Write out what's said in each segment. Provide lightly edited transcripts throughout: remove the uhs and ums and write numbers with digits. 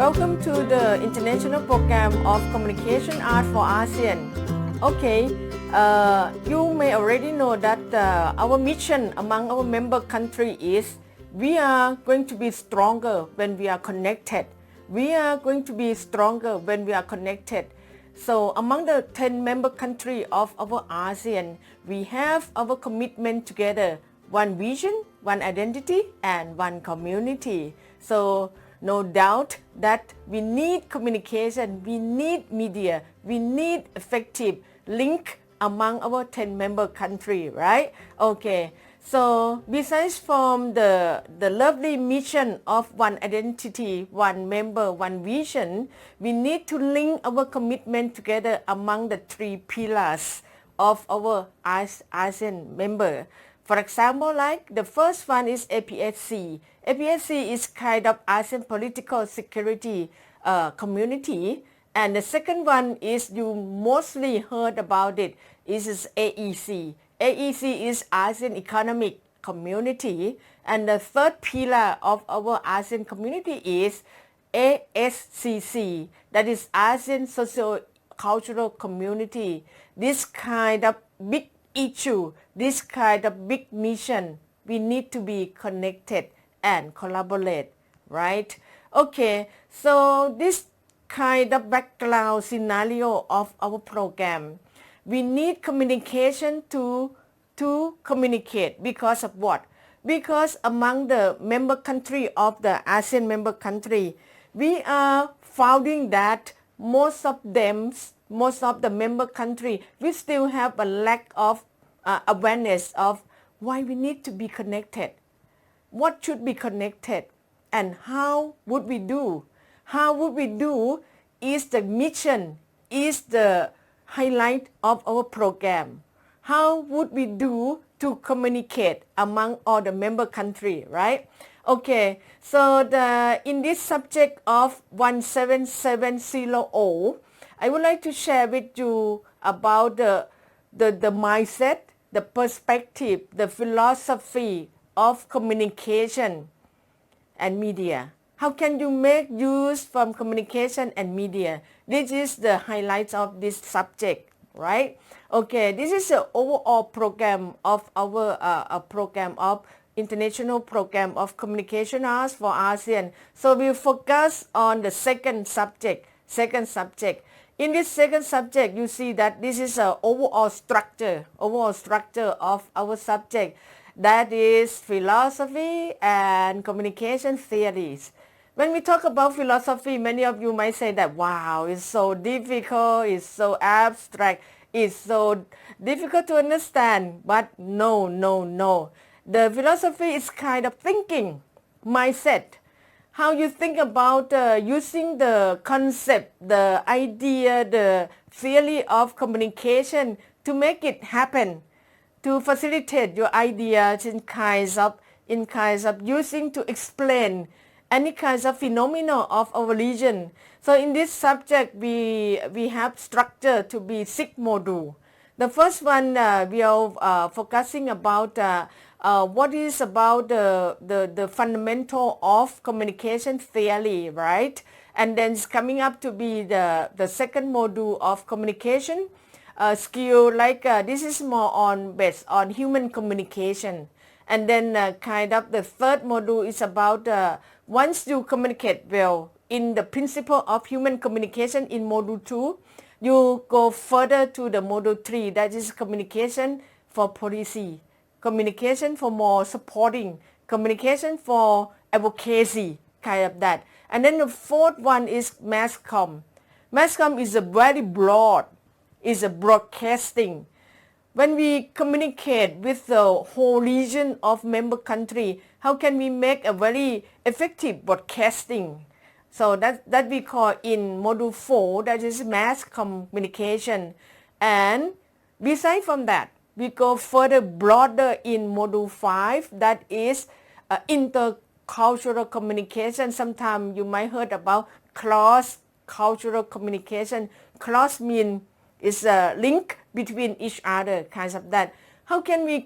Welcome to the International Program of Communication Art for ASEAN. Okay, you may already know that our mission among our member countries is we are going to be stronger when we are connected. We are going to be stronger when we are connected. So among the 10 member countries of our ASEAN, we have our commitment together, one vision, one identity, and one community. So no doubt that we need communication, we need media, we need effective link among our 10 member countries, right? Okay, so besides from the lovely mission of one identity, one member, one vision, we need to link our commitment together among the three pillars of our ASEAN member. For example, like the first one is APSC. APSC is kind of ASEAN political security community. And the second one is you mostly heard about it, is AEC. AEC is ASEAN economic community. And the third pillar of our ASEAN community is ASCC, that is ASEAN socio-cultural community. This kind of big issue, this kind of big mission, we need to be connected and collaborate, right? Okay, so this kind of background scenario of our program, we need communication to communicate because of what? Because among the member country of the ASEAN member country, we are finding that most of the member country, we still have a lack of awareness of why we need to be connected. What should be connected and how would we do? How would we do is the mission, is the highlight of our program. How would we do to communicate among all the member country, right? Okay, so in this subject of 1770, I would like to share with you about the mindset, the perspective, the philosophy of communication and media. How can you make use from communication and media? This is the highlights of this subject, right? Okay, this is the overall program of our program of International Program of Communication Arts for ASEAN. So we focus on the second subject. In this second subject, you see that this is an overall structure of our subject. That is philosophy and communication theories. When we talk about philosophy, many of you might say that, wow, it's so difficult, it's so abstract, it's so difficult to understand. But no. The philosophy is kind of thinking, mindset. How you think about using the concept, the idea, the theory of communication to make it happen, to facilitate your ideas in kinds of using to explain any kinds of phenomena of our region. So in this subject, we have structure to be 6 modules. The first one we are focusing about what is about the fundamental of communication theory, right? And then it's coming up to be the second module of communication skill, like this is more based on human communication. And then kind of the third module is about once you communicate well in the principle of human communication in module 2, you go further to the module 3, that is communication for policy, communication for more supporting, communication for advocacy, kind of that. And then the fourth one is mass comm. Mass comm is a very broad, is a broadcasting. When we communicate with the whole region of member country, how can we make a very effective broadcasting? So that we call in module 4, that is mass communication. And beside from that, we go further broader in module 5, that is intercultural communication. Sometimes you might heard about cross-cultural communication. Cross mean is a link between each other, kinds of that. How can we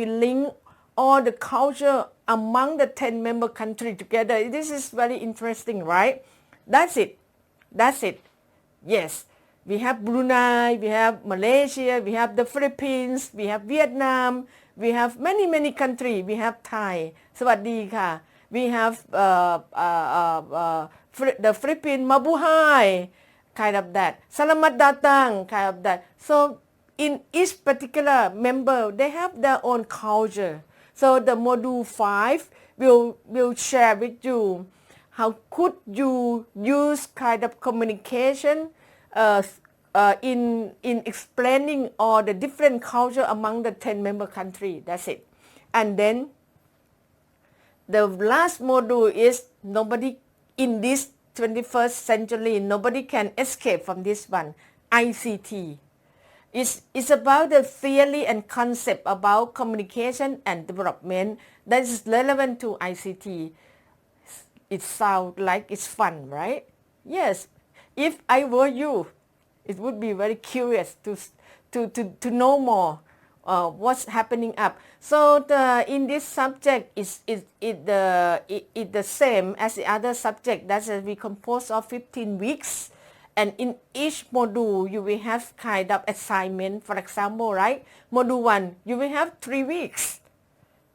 link all the culture among the 10 member countries together? This is very interesting, right? That's it. Yes, we have Brunei, we have Malaysia, we have the Philippines, we have Vietnam, we have many countries. We have Thai สวัสดีค่ะ we have the Philippines Mabuhay kind of that Selamat datang kind of that so in each particular member they have their own culture so the module 5 will share with you how could you use kind of communication in explaining all the different culture among the 10 member countries. That's it. And then the last module is nobody in this 21st century, nobody can escape from this one. ICT. It's about the theory and concept about communication and development that is relevant to ICT. It sounds like it's fun, right? Yes. If I were you, it would be very curious to know more what's happening up. So in this subject is the same as the other subject. That's we composed of 15 weeks. And in each module, you will have kind of assignment. For example, right? Module 1, you will have 3 weeks.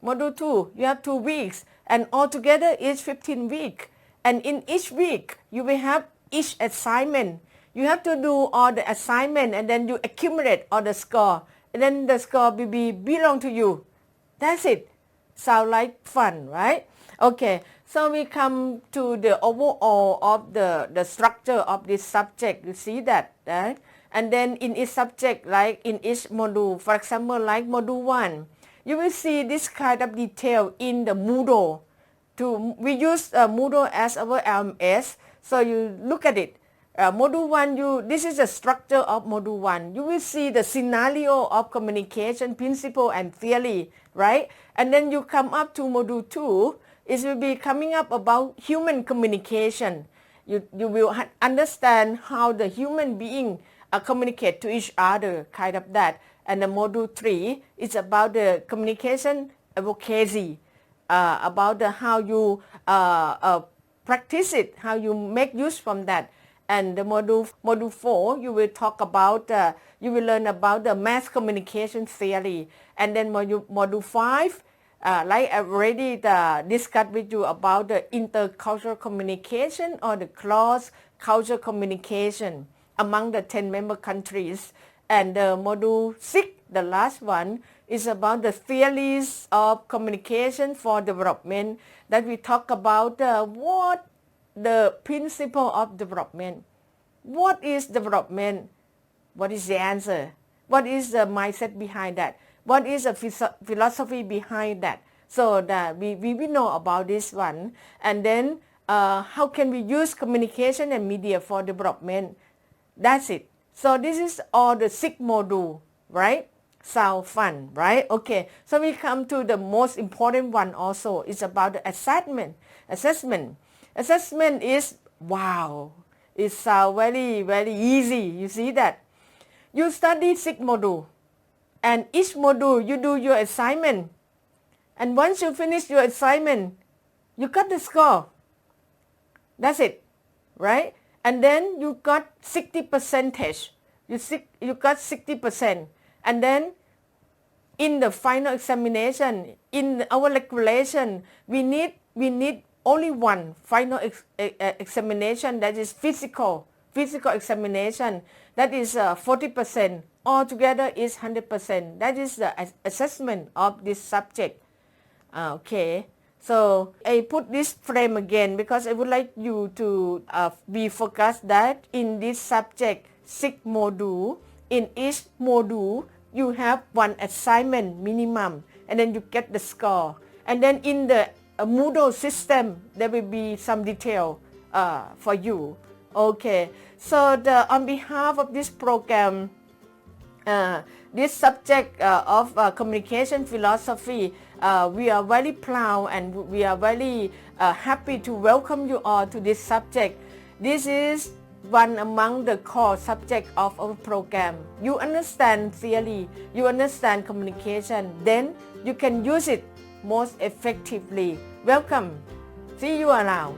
Module 2, you have 2 weeks. And altogether, it's 15 weeks. And in each week, you will have each assignment. You have to do all the assignment and then you accumulate all the score. And then the score will belong to you. That's it. Sound like fun, right? Okay, so we come to the overall of the structure of this subject. You see that, right? And then in each subject, like in each module, for example, like module 1, you will see this kind of detail in the Moodle. We use Moodle as our LMS, so you look at it. Module 1, this is the structure of module 1. You will see the scenario of communication, principle and theory, right? And then you come up to module 2, it will be coming up about human communication. You will understand how the human being communicate to each other, kind of that. And the module 3 is about the communication advocacy, about how you practice it, how you make use from that. And the module 4, you will talk about, you will learn about the mass communication theory. And then module 5, like I already discussed with you about the intercultural communication or the cross-cultural communication among the 10 member countries. And module 6, the last one, is about the theories of communication for development that we talk about what the principle of development. What is development? What is the answer? What is the mindset behind that? What is the philosophy behind that? So that we know about this one. And then how can we use communication and media for development? That's it. So this is all the 6 module, right? Sound fun, right? Okay, so we come to the most important one also. It's about the assessment. Assessment is, wow, it sounds very easy. You see that? You study 6 modules, and each module you do your assignment. And once you finish your assignment, you got the score. That's it, right? And then you got 60%. You got 60%. And then in the final examination, in our regulation, we need only one final examination, that is physical examination. That is 40%. Altogether is 100%. That is the assessment of this subject. Okay. So I put this frame again because I would like you to be focused that in this subject 6 module, in each module you have one assignment minimum and then you get the score. And then in the Moodle system there will be some detail for you. Okay. So on behalf of this program, this subject of communication philosophy, we are very proud and we are very happy to welcome you all to this subject. This is one among the core subjects of our program. You understand theory, you understand communication, then you can use it most effectively. Welcome. See you around.